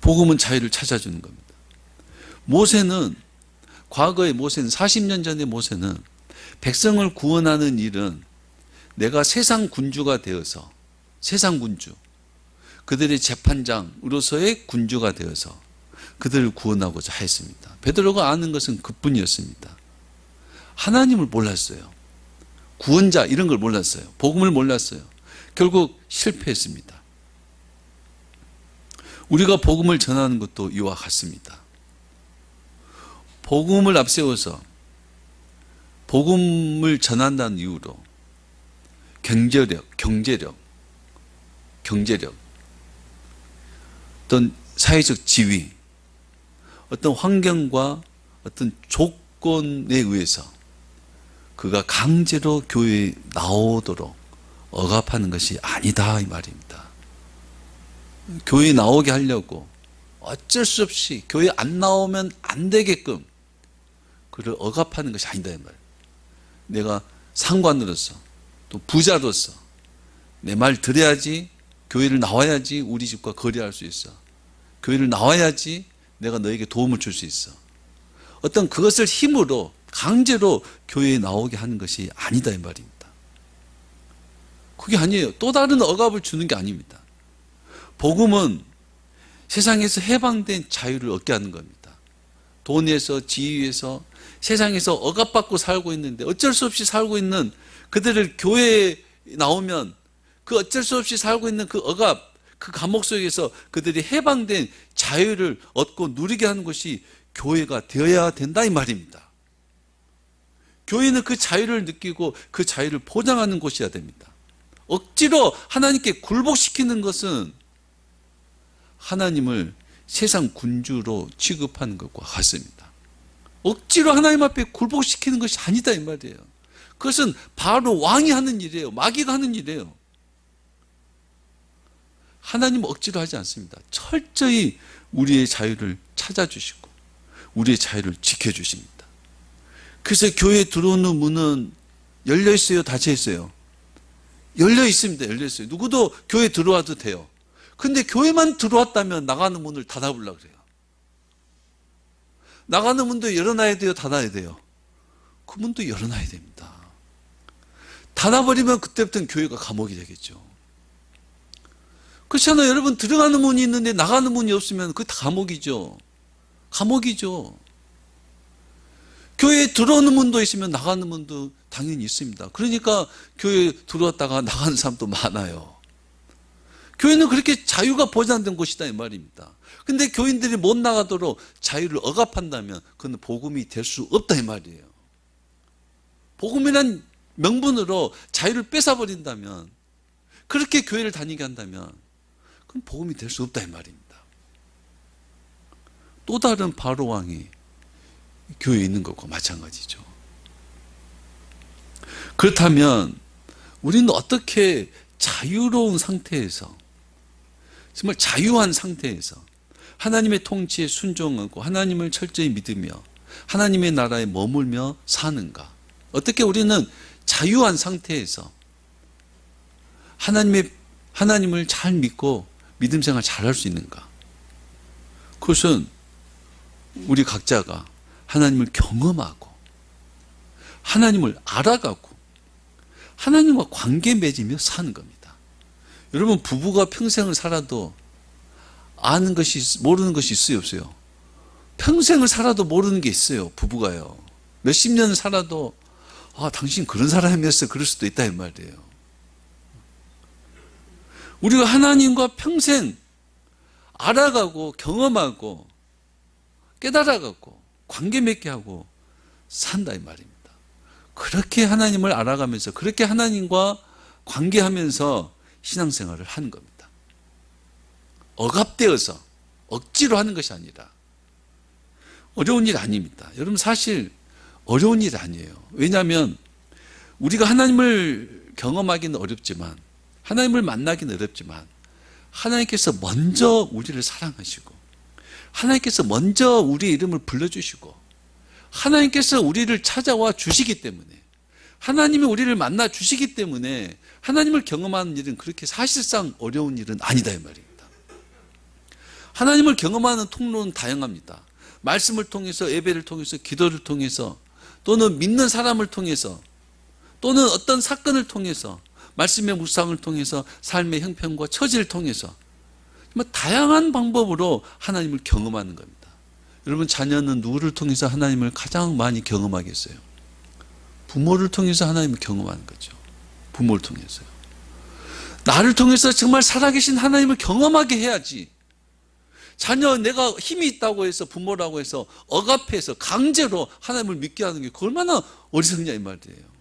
복음은 자유를 찾아주는 겁니다. 모세는, 과거의 모세는, 40년 전의 모세는 백성을 구원하는 일은 내가 세상 군주가 되어서, 세상 군주, 그들의 재판장으로서의 군주가 되어서 그들을 구원하고자 했습니다. 베드로가 아는 것은 그뿐이었습니다. 하나님을 몰랐어요. 구원자 이런 걸 몰랐어요. 복음을 몰랐어요. 결국 실패했습니다. 우리가 복음을 전하는 것도 이와 같습니다. 복음을 앞세워서 복음을 전한다는 이유로 경제력, 어떤 사회적 지위, 어떤 환경과 어떤 조건에 의해서 그가 강제로 교회에 나오도록 억압하는 것이 아니다 이 말입니다. 교회에 나오게 하려고 어쩔 수 없이 교회에 안 나오면 안 되게끔 그를 억압하는 것이 아니다 이 말이에요. 내가 상관으로서 또 부자로서 내 말 들어야지, 교회를 나와야지 우리 집과 거래할 수 있어. 교회를 나와야지 내가 너에게 도움을 줄 수 있어. 어떤 그것을 힘으로 강제로 교회에 나오게 하는 것이 아니다 이 말입니다. 그게 아니에요. 또 다른 억압을 주는 게 아닙니다. 복음은 세상에서 해방된 자유를 얻게 하는 겁니다. 돈에서, 지위에서, 세상에서 억압받고 살고 있는데 어쩔 수 없이 살고 있는 그들을 교회에 나오면 그 어쩔 수 없이 살고 있는 그 억압, 그 감옥 속에서 그들이 해방된 자유를 얻고 누리게 하는 것이 교회가 되어야 된다 이 말입니다. 교회는 그 자유를 느끼고 그 자유를 보장하는 곳이어야 됩니다. 억지로 하나님께 굴복시키는 것은 하나님을 세상 군주로 취급하는 것과 같습니다. 억지로 하나님 앞에 굴복시키는 것이 아니다 이 말이에요. 그것은 바로 왕이 하는 일이에요. 마귀가 하는 일이에요. 하나님은 억지로 하지 않습니다. 철저히 우리의 자유를 찾아주시고 우리의 자유를 지켜주십니다. 그래서 교회에 들어오는 문은 열려 있어요? 닫혀 있어요? 열려 있습니다. 열려 있어요. 누구도 교회에 들어와도 돼요. 근데 교회만 들어왔다면 나가는 문을 닫아보려고 그래요. 나가는 문도 열어놔야 돼요? 닫아야 돼요? 그 문도 열어놔야 됩니다. 닫아버리면 그때부터는 교회가 감옥이 되겠죠. 그렇잖아요. 여러분, 들어가는 문이 있는데 나가는 문이 없으면 그게 다 감옥이죠. 감옥이죠. 교회에 들어오는 문도 있으면 나가는 문도 당연히 있습니다. 그러니까 교회에 들어왔다가 나가는 사람도 많아요. 교회는 그렇게 자유가 보장된 곳이다 이 말입니다. 근데 교인들이 못 나가도록 자유를 억압한다면 그건 복음이 될 수 없다 이 말이에요. 복음이란 명분으로 자유를 뺏어버린다면, 그렇게 교회를 다니게 한다면 그건 복음이 될 수 없다 이 말입니다. 또 다른 바로 왕이 교회에 있는 것과 마찬가지죠. 그렇다면 우리는 어떻게 자유로운 상태에서, 정말 자유한 상태에서 하나님의 통치에 순종하고 하나님을 철저히 믿으며 하나님의 나라에 머물며 사는가? 어떻게 우리는 자유한 상태에서 하나님을 잘 믿고 믿음 생활 잘 할 수 있는가? 그것은 우리 각자가 하나님을 경험하고 하나님을 알아가고 하나님과 관계 맺으며 사는 겁니다. 여러분, 부부가 평생을 살아도 아는 것이, 모르는 것이 있어요, 없어요? 평생을 살아도 모르는 게 있어요, 부부가요. 몇십 년을 살아도 당신 그런 사람이었어, 그럴 수도 있다 이 말이에요. 우리가 하나님과 평생 알아가고 경험하고 깨달아가고 관계 맺게 하고 산다 이 말입니다. 그렇게 하나님을 알아가면서 그렇게 하나님과 관계하면서 신앙생활을 하는 겁니다. 억압되어서 억지로 하는 것이 아니라. 어려운 일 아닙니다. 여러분, 사실 어려운 일 아니에요. 왜냐하면 우리가 하나님을 경험하기는 어렵지만, 하나님을 만나기는 어렵지만, 하나님께서 먼저 우리를 사랑하시고 하나님께서 먼저 우리의 이름을 불러주시고 하나님께서 우리를 찾아와 주시기 때문에, 하나님이 우리를 만나 주시기 때문에 하나님을 경험하는 일은 그렇게 사실상 어려운 일은 아니다 이 말입니다. 하나님을 경험하는 통로는 다양합니다. 말씀을 통해서, 예배를 통해서, 기도를 통해서, 또는 믿는 사람을 통해서, 또는 어떤 사건을 통해서, 말씀의 묵상을 통해서, 삶의 형편과 처지를 통해서 다양한 방법으로 하나님을 경험하는 겁니다. 여러분, 자녀는 누구를 통해서 하나님을 가장 많이 경험하겠어요? 부모를 통해서 하나님을 경험하는 거죠. 부모를 통해서요. 나를 통해서 정말 살아계신 하나님을 경험하게 해야지. 자녀, 내가 힘이 있다고 해서, 부모라고 해서 억압해서 강제로 하나님을 믿게 하는 게 얼마나 어리석냐 이 말이에요.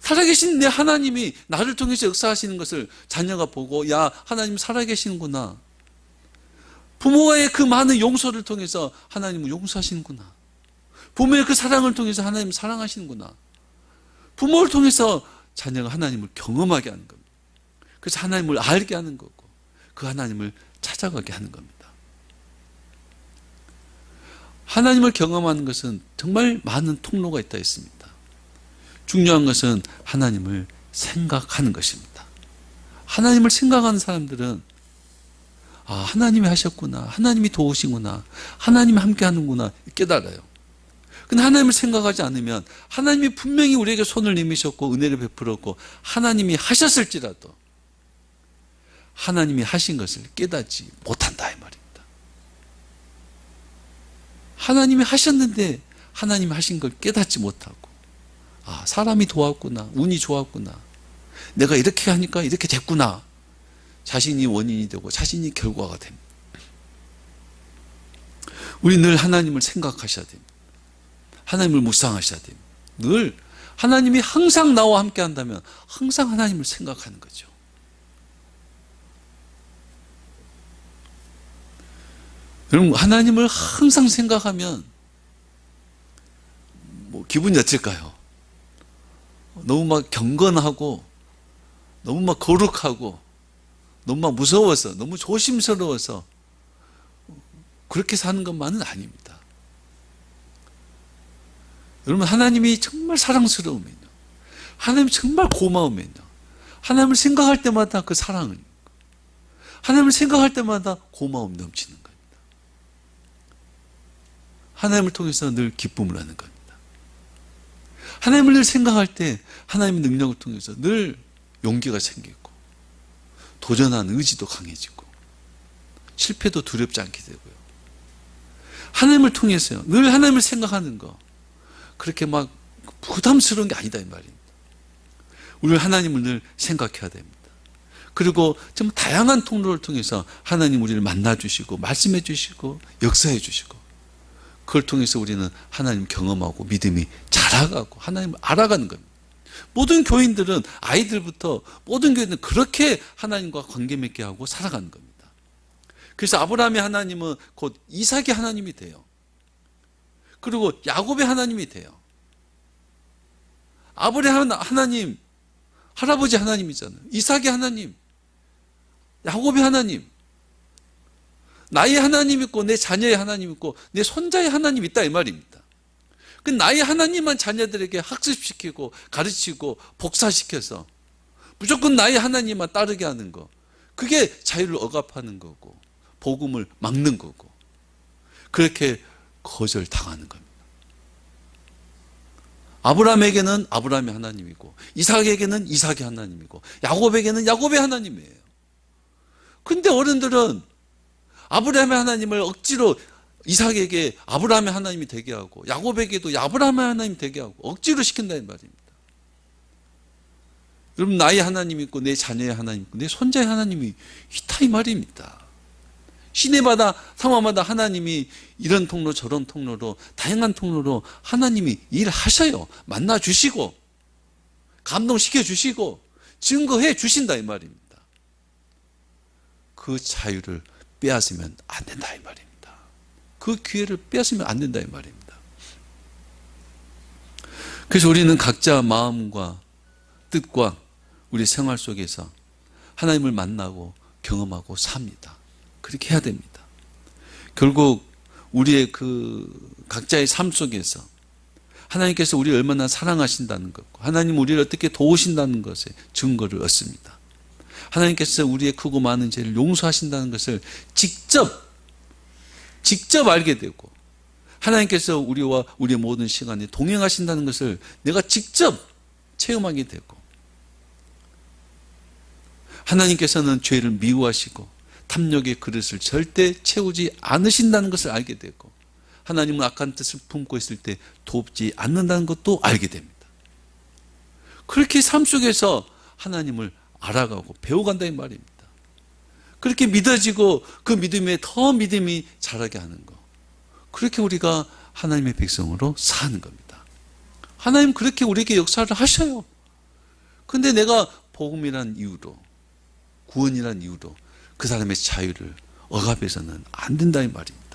살아계신 내 하나님이 나를 통해서 역사하시는 것을 자녀가 보고, 야, 하나님 살아계시는구나. 부모의 그 많은 용서를 통해서 하나님은 용서하시는구나. 부모의 그 사랑을 통해서 하나님 사랑하시는구나. 부모를 통해서 자녀가 하나님을 경험하게 하는 겁니다. 그래서 하나님을 알게 하는 거고, 그 하나님을 찾아가게 하는 겁니다. 하나님을 경험하는 것은 정말 많은 통로가 있다 했습니다. 중요한 것은 하나님을 생각하는 것입니다. 하나님을 생각하는 사람들은, 아, 하나님이 하셨구나, 하나님이 도우시구나, 하나님이 함께 하는구나 깨달아요. 근데 하나님을 생각하지 않으면, 하나님이 분명히 우리에게 손을 내미셨고 은혜를 베풀었고 하나님이 하셨을지라도 하나님이 하신 것을 깨닫지 못한다 이 말입니다. 하나님이 하셨는데 하나님이 하신 걸 깨닫지 못하고, 아, 사람이 도왔구나, 운이 좋았구나, 내가 이렇게 하니까 이렇게 됐구나, 자신이 원인이 되고 자신이 결과가 됩니다. 우리 늘 하나님을 생각하셔야 됩니다. 하나님을 묵상하셔야 됩니다. 늘 하나님이 항상 나와 함께 한다면 항상 하나님을 생각하는 거죠. 여러분, 하나님을 항상 생각하면 기분이 어떨까요? 너무 막 경건하고, 너무 막 거룩하고, 너무 막 무서워서, 너무 조심스러워서 그렇게 사는 것만은 아닙니다. 여러분, 하나님이 정말 사랑스러우면요, 하나님이 정말 고마우면요, 하나님을 생각할 때마다 그 사랑을, 하나님을 생각할 때마다 고마움이 넘치는 겁니다. 하나님을 통해서 늘 기쁨을 하는 겁니다. 하나님을 늘 생각할 때 하나님의 능력을 통해서 늘 용기가 생기고, 도전하는 의지도 강해지고, 실패도 두렵지 않게 되고요. 하나님을 통해서요, 늘 하나님을 생각하는 거, 그렇게 막 부담스러운 게 아니다 이 말입니다. 우리는 하나님을 늘 생각해야 됩니다. 그리고 좀 다양한 통로를 통해서 하나님 우리를 만나주시고 말씀해 주시고 역사해 주시고, 그걸 통해서 우리는 하나님 경험하고 믿음이 자라가고 하나님을 알아가는 겁니다. 모든 교인들은, 아이들부터 모든 교인들은 그렇게 하나님과 관계 맺게 하고 살아가는 겁니다. 그래서 아브라함의 하나님은 곧 이삭의 하나님이 돼요. 그리고 야곱의 하나님이 돼요. 아브라함 하나님, 할아버지 하나님이잖아요. 이삭의 하나님, 야곱의 하나님, 나의 하나님 있고 내 자녀의 하나님 있고 내 손자의 하나님 있다 이 말입니다. 그 나의 하나님만 자녀들에게 학습시키고 가르치고 복사시켜서 무조건 나의 하나님만 따르게 하는 거, 그게 자유를 억압하는 거고 복음을 막는 거고, 그렇게 거절당하는 겁니다. 아브라함에게는 아브라함의 하나님이고, 이삭에게는 이삭의 하나님이고, 야곱에게는 야곱의 하나님이에요. 근데 어른들은 아브라함의 하나님을 억지로 이삭에게 아브라함의 하나님이 되게 하고, 야곱에게도 아브라함의 하나님이 되게 하고 억지로 시킨다는 말입니다. 여러분, 나의 하나님이 있고 내 자녀의 하나님 있고 내 손자의 하나님이 있다 이 말입니다. 시내마다 상황마다 하나님이 이런 통로 저런 통로로 다양한 통로로 하나님이 일하셔요. 만나주시고 감동시켜 주시고 증거해 주신다 이 말입니다. 그 자유를 빼앗으면 안 된다 이 말입니다. 그 기회를 빼앗으면 안 된다 이 말입니다. 그래서 우리는 각자 마음과 뜻과 우리 생활 속에서 하나님을 만나고 경험하고 삽니다. 그렇게 해야 됩니다. 결국 우리의 그 각자의 삶 속에서 하나님께서 우리를 얼마나 사랑하신다는 것, 하나님 우리를 어떻게 도우신다는 것에 증거를 얻습니다. 하나님께서 우리의 크고 많은 죄를 용서하신다는 것을 직접 알게 되고, 하나님께서 우리와 우리의 모든 시간에 동행하신다는 것을 내가 직접 체험하게 되고, 하나님께서는 죄를 미워하시고 탐욕의 그릇을 절대 채우지 않으신다는 것을 알게 되고, 하나님은 악한 뜻을 품고 있을 때 돕지 않는다는 것도 알게 됩니다. 그렇게 삶 속에서 하나님을 알아가고 배워간다 이 말입니다. 그렇게 믿어지고 그 믿음에 더 믿음이 자라게 하는 것, 그렇게 우리가 하나님의 백성으로 사는 겁니다. 하나님 그렇게 우리에게 역사를 하셔요. 근데 내가 복음이란 이유로, 구원이란 이유로 그 사람의 자유를 억압해서는 안 된다 이 말입니다.